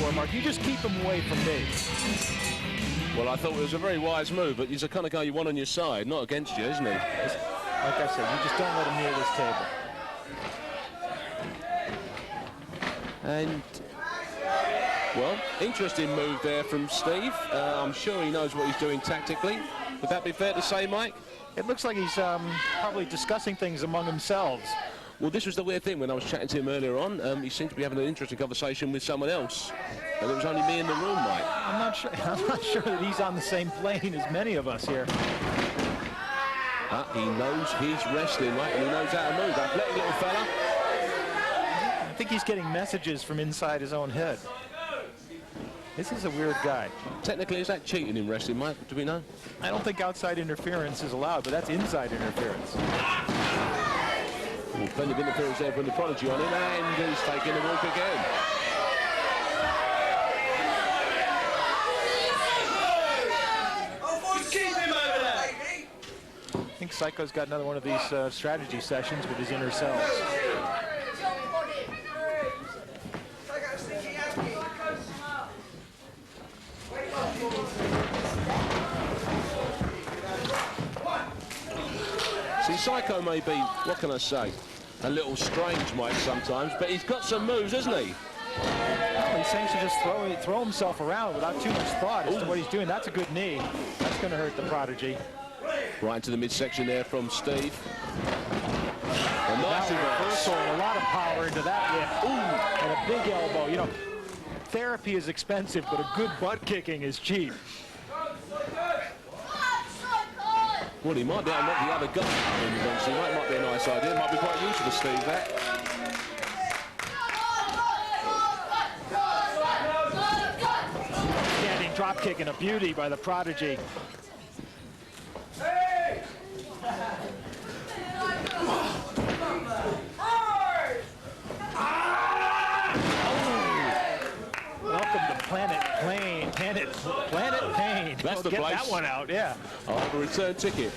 for, Mark. You just keep him away from me. Well, I thought it was a very wise move, but he's the kind of guy you want on your side, not against you, isn't he? Like I said, you just don't let him near this table. And, well, interesting move there from Steve. I'm sure he knows what he's doing tactically. Would that be fair to say, Mike? It looks like he's probably discussing things among themselves. Well, this was the weird thing when I was chatting to him earlier on. He seemed to be having an interesting conversation with someone else. And it was only me in the room, Mike. I'm not sure that he's on the same plane as many of us here. He knows he's wrestling, Mike, and he knows how to move. Athletic little fella. I think he's getting messages from inside his own head. This is a weird guy. Technically, is that cheating in wrestling, Mike? Do we know? I don't think outside interference is allowed, but that's inside interference. Well, plenty of interference there from the Prodigy on him, and he's taking the walk again. I think Psycho's got another one of these strategy sessions with his inner selves. See, Psycho may be, what can I say, a little strange, Mike, sometimes, but he's got some moves, hasn't he? Well, he seems to just throw himself around without too much thought as to what he's doing. That's a good knee. That's going to hurt the Prodigy. Right into the midsection there from Steve. A nice reversal and a lot of power into that lift. Ooh, and a big elbow. You know, therapy is expensive, but a good butt kicking is cheap. Well, he might be able to knock the other guy out eventually. That might be a nice idea. It might be quite useful to Steve, that. Standing drop kick and a beauty by the Prodigy. Welcome to Planet Pain. That's the get place. That one out, yeah. I'll have a return ticket.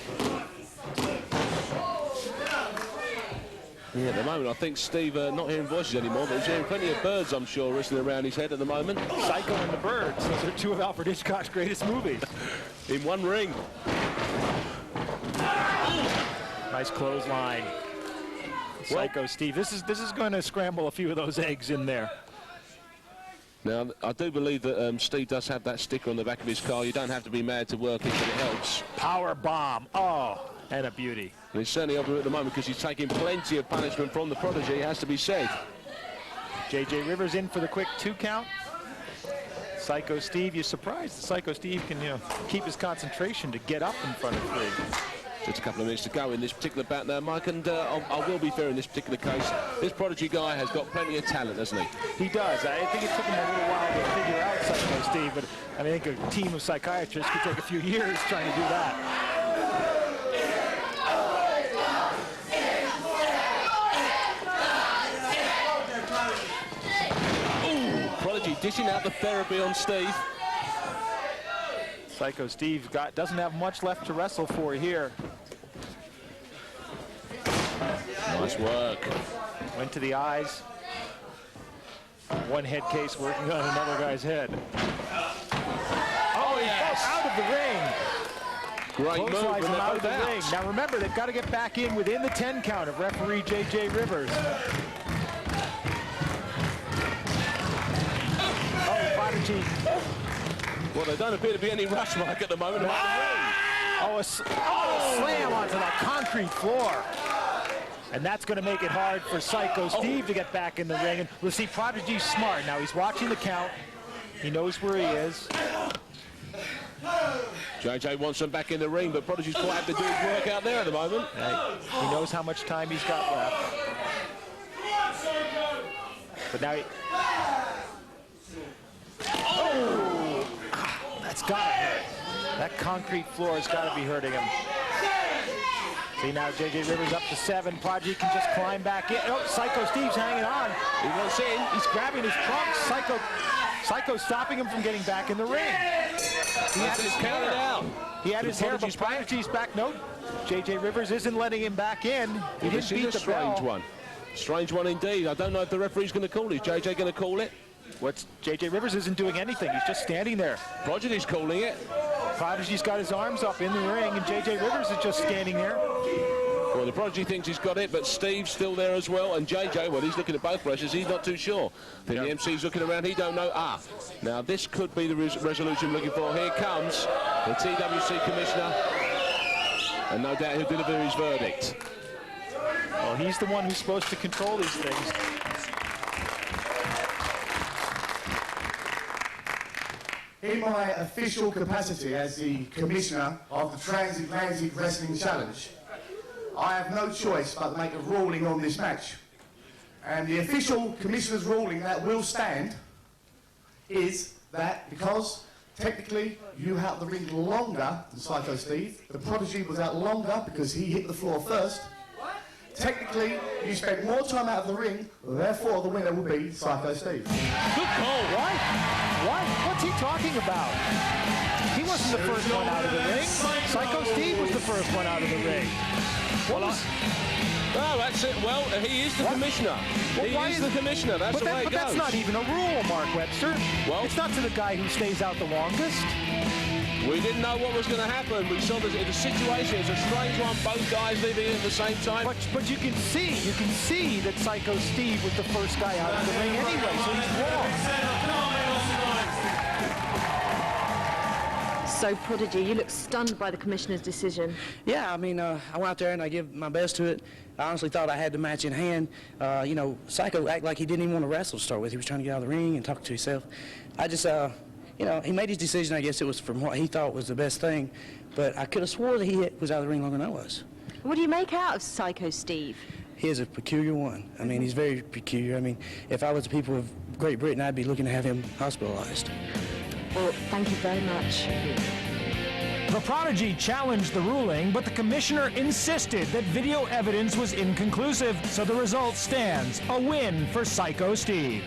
Yeah, at the moment, I think Steve not hearing voices anymore, but he's hearing plenty of birds, I'm sure, whistling around his head at the moment. Psycho and the Birds. Those are two of Alfred Hitchcock's greatest movies. In one ring. Nice clothesline. Psycho Steve. This is going to scramble a few of those eggs in there. Now, I do believe that Steve does have that sticker on the back of his car. You don't have to be mad to work it, but it helps. Power bomb. Oh, and a beauty. And he's certainly over at the moment because he's taking plenty of punishment from the Prodigy, it has to be said. J.J. Rivers in for the quick 2 count. Psycho Steve, you're surprised that Psycho Steve can, keep his concentration to get up in front of 3. Just a couple of minutes to go in this particular bout now, Mike, and I will be fair in this particular case. This Prodigy guy has got plenty of talent, hasn't he? He does. I think it took him a little while to figure out Psycho Steve, but I think a team of psychiatrists could take a few years trying to do that. Ooh, Prodigy dishing out the therapy on Steve. Psycho Steve doesn't have much left to wrestle for here. Nice work. Went to the eyes. One head case working on another guy's head. Oh, yes! Out of the ring. Great move. Him out of the ring. Now remember, they've got to get back in within the 10 count of referee J.J. Rivers. Oh, Prodigy. Well, there don't appear to be any rush, Mike, at the moment. A slam onto the concrete floor. And that's going to make it hard for Psycho Steve to get back in the ring. And we'll see Prodigy's smart. Now he's watching the count. He knows where he is. JJ wants him back in the ring, but Prodigy's quite happy to do his work out there at the moment. He knows how much time he's got left. But now that's got to hurt. That concrete floor has got to be hurting him. See now, J.J. Rivers up to 7. Prodigy can just climb back in. Oh, Psycho Steve's hanging on. He wants in. He's grabbing his trunks. Psycho stopping him from getting back in the ring. He had his hair out. He had his hair, but Prodigy's back. No, J.J. Rivers isn't letting him back in. He didn't beat the strange one. Strange one indeed. I don't know if the referee's going to call it. Is J.J. going to call it? What's J.J. Rivers isn't doing anything. He's just standing there. Prodigy's calling it. Prodigy's got his arms up in the ring, and J.J. Rivers is just standing there. Well, the Prodigy thinks he's got it, but Steve's still there as well. And JJ, well, he's looking at both wrestlers. He's not too sure. Then the MC's looking around. He don't know. Now this could be the resolution we're looking for. Here comes the TWC Commissioner. And no doubt he'll deliver his verdict. Well, he's the one who's supposed to control these things. In my official capacity as the Commissioner of the Transatlantic Wrestling Challenge, I have no choice but to make a ruling on this match. And the official Commissioner's ruling that will stand is that because technically you out the ring longer than Psycho Steve, the Prodigy was out longer because he hit the floor first. Technically, you spent more time out of the ring, therefore the winner will be Psycho Steve. Good call. What? What's he talking about? He wasn't the first one out of the ring. Psycho Steve was the first one out of the ring. Oh, that's it. Well, he is the Commissioner. Well, he is the Commissioner. That's the way it But that's goes. not even a rule, Mark Webster. Well, it's not to the guy who stays out the longest. We didn't know what was going to happen. We saw the situation. It's a strange one. Both guys leaving at the same time. But you can see that Psycho Steve was the first guy out of the ring anyway, so he's wrong. So, Prodigy, you look stunned by the Commissioner's decision. Yeah, I mean, I went out there and I gave my best to it. I honestly thought I had the match in hand. You know, Psycho acted like he didn't even want to wrestle to start with. He was trying to get out of the ring and talk to himself. I just, you know, he made his decision. I guess it was from what he thought was the best thing. But I could have swore that he was out of the ring longer than I was. What do you make out of Psycho Steve? He is a peculiar one. I mean, he's very peculiar. I mean, if I was the people of Great Britain, I'd be looking to have him hospitalized. Well, thank you very much. The Prodigy challenged the ruling, but the Commissioner insisted that video evidence was inconclusive, so the result stands, a win for Psycho Steve.